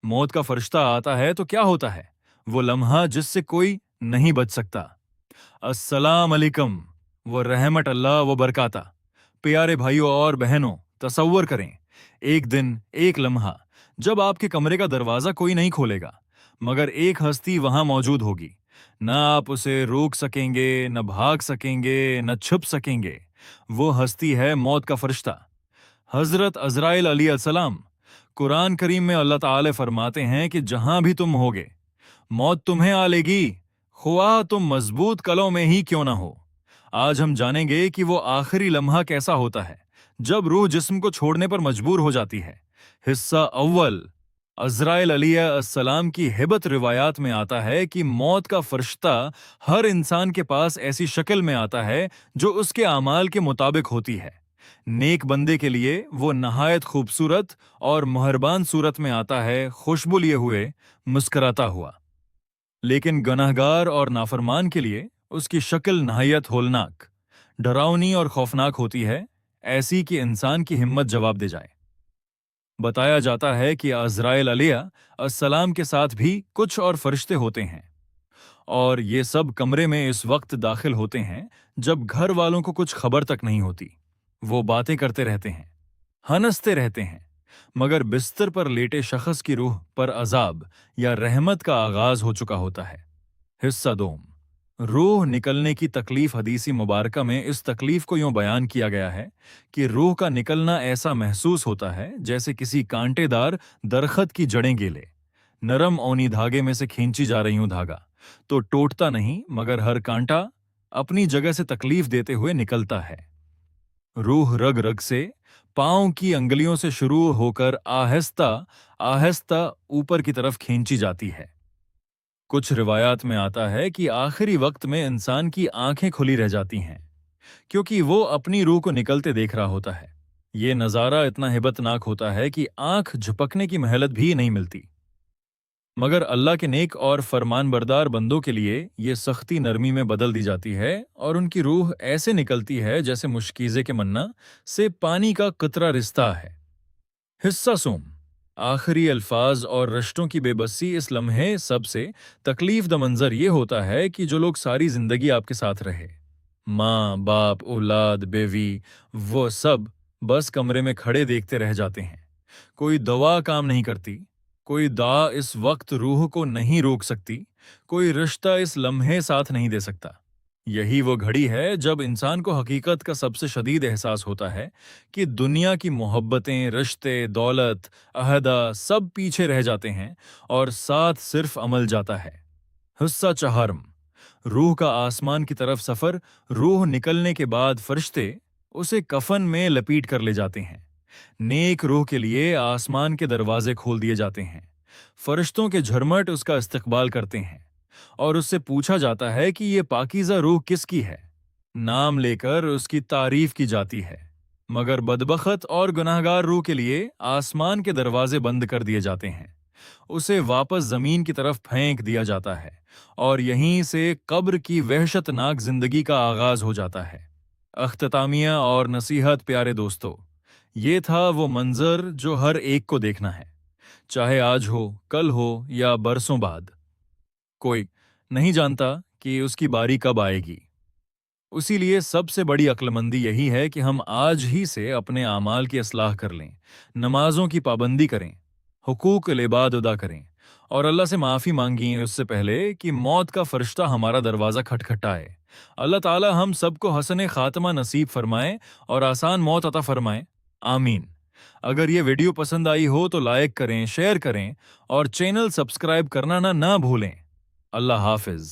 मौत का फरिश्ता आता है तो क्या होता है? वो लम्हा जिससे कोई नहीं बच सकता। अस्सलाम अलैकुम व रहमत अल्लाह व बरकाता। प्यारे भाइयों और बहनों, तसव्वुर करें, एक दिन, एक लम्हा, जब आपके कमरे का दरवाजा कोई नहीं खोलेगा, मगर एक हस्ती वहां मौजूद होगी। न आप उसे रोक सकेंगे, न भाग सकेंगे, न छुप सकेंगे। वो हस्ती है मौत का फरिश्ता, हजरत अज़राइल अलैहिस्सलाम। कुरान करीम में अल्लाह ताला फरमाते हैं कि जहां भी तुम होगे, मौत तुम्हें आ लेगी, ख्वाह तुम मजबूत कलों में ही क्यों ना हो। आज हम जानेंगे कि वो आखिरी लम्हा कैसा होता है जब रूह जिस्म को छोड़ने पर मजबूर हो जाती है। हिस्सा अव्वल। अज़राइल अलैहिस्सलाम की हिबत रिवायात में आता है कि मौत का फरिश्ता हर इंसान के पास ऐसी शक्ल में आता है जो उसके आमाल के मुताबिक होती है। नेक बंदे के लिए वो नहायत खूबसूरत और मेहरबान सूरत में आता है, खुशबू लिए हुए, मुस्कुराता हुआ। लेकिन गुनहगार और नाफरमान के लिए उसकी शक्ल नहायत होलनाक, डरावनी और खौफनाक होती है, ऐसी कि इंसान की हिम्मत जवाब दे जाए। बताया जाता है कि अज़राइल अलैहिस्सलाम के साथ भी कुछ और फरिश्ते होते हैं, और ये सब कमरे में इस वक्त दाखिल होते हैं जब घर वालों को कुछ खबर तक नहीं होती। वो बातें करते रहते हैं, हंसते रहते हैं, मगर बिस्तर पर लेटे शख्स की रूह पर अजाब या रहमत का आगाज हो चुका होता है। हिस्सा दोम। रूह निकलने की तकलीफ हदीसी मुबारका में इस तकलीफ को यूं बयान किया गया है कि रूह का निकलना ऐसा महसूस होता है जैसे किसी कांटेदार दरख्त की जड़ें गेले, नरम ऊनी धागे में से खींची जा रही हूं। धागा तो टूटता नहीं, मगर हर कांटा अपनी जगह से तकलीफ देते हुए निकलता है। रूह रग रग से, पांव की अंगुलियों से शुरू होकर आहिस्ता आहिस्ता ऊपर की तरफ खींची जाती है। कुछ रिवायात में आता है कि आखिरी वक्त में इंसान की आंखें खुली रह जाती हैं, क्योंकि वो अपनी रूह को निकलते देख रहा होता है। ये नज़ारा इतना हिबतनाक होता है कि आंख झपकने की मोहलत भी नहीं मिलती। मगर अल्लाह के नेक और फरमानबरदार बंदों के लिए ये सख्ती नरमी में बदल दी जाती है और उनकी रूह ऐसे निकलती है जैसे मुश्कीज़े के मन्ना से पानी का कतरा रिश्ता है। हिस्सा सोम। आखिरी अल्फाज और रिश्तों की बेबसी। इस लम्हे सबसे तकलीफ द मंजर ये होता है कि जो लोग सारी जिंदगी आपके साथ रहे, माँ बाप, औलाद, बेवी, वो सब बस कमरे में खड़े देखते रह जाते हैं। कोई दवा काम नहीं करती, कोई दा इस वक्त रूह को नहीं रोक सकती, कोई रिश्ता इस लम्हे साथ नहीं दे सकता। यही वो घड़ी है जब इंसान को हकीकत का सबसे शदीद एहसास होता है कि दुनिया की मोहब्बतें, रिश्ते, दौलत, अहदा सब पीछे रह जाते हैं और साथ सिर्फ अमल जाता है। हिस्सा चहारम। रूह का आसमान की तरफ सफर। रूह निकलने के बाद फरिश्ते उसे कफन में लपेट कर ले जाते हैं। नेक रूह के लिए आसमान के दरवाजे खोल दिए जाते हैं। फरिश्तों के झरमट उसका इस्तकबाल करते हैं और उससे पूछा जाता है कि ये पाकीज़ा रूह किसकी है। नाम लेकर उसकी तारीफ की जाती है। मगर बदबख्त और गुनाहगार रूह के लिए आसमान के दरवाजे बंद कर दिए जाते हैं। उसे वापस जमीन की तरफ फेंक दिया जाता है और यहीं से कब्र की वहशतनाक जिंदगी का आगाज हो जाता है। अख्ततामिया और नसीहत। प्यारे दोस्तों, ये था वो मंजर जो हर एक को देखना है, चाहे आज हो, कल हो या बरसों बाद। कोई नहीं जानता कि उसकी बारी कब आएगी। उसीलिए सबसे बड़ी अक्लमंदी यही है कि हम आज ही से अपने आमाल की असलाह कर लें, नमाजों की पाबंदी करें, हुकूक इबाद अदा करें और अल्लाह से माफ़ी मांगिए उससे पहले कि मौत का फरिश्ता हमारा दरवाज़ा खटखटाए। अल्लाह ताला हम सबको हसन खात्मा नसीब फरमाए और आसान मौत अता फरमाए। आमीन। अगर ये वीडियो पसंद आई हो तो लाइक करें, शेयर करें और चैनल सब्सक्राइब करना ना भूलें। अल्लाह हाफिज।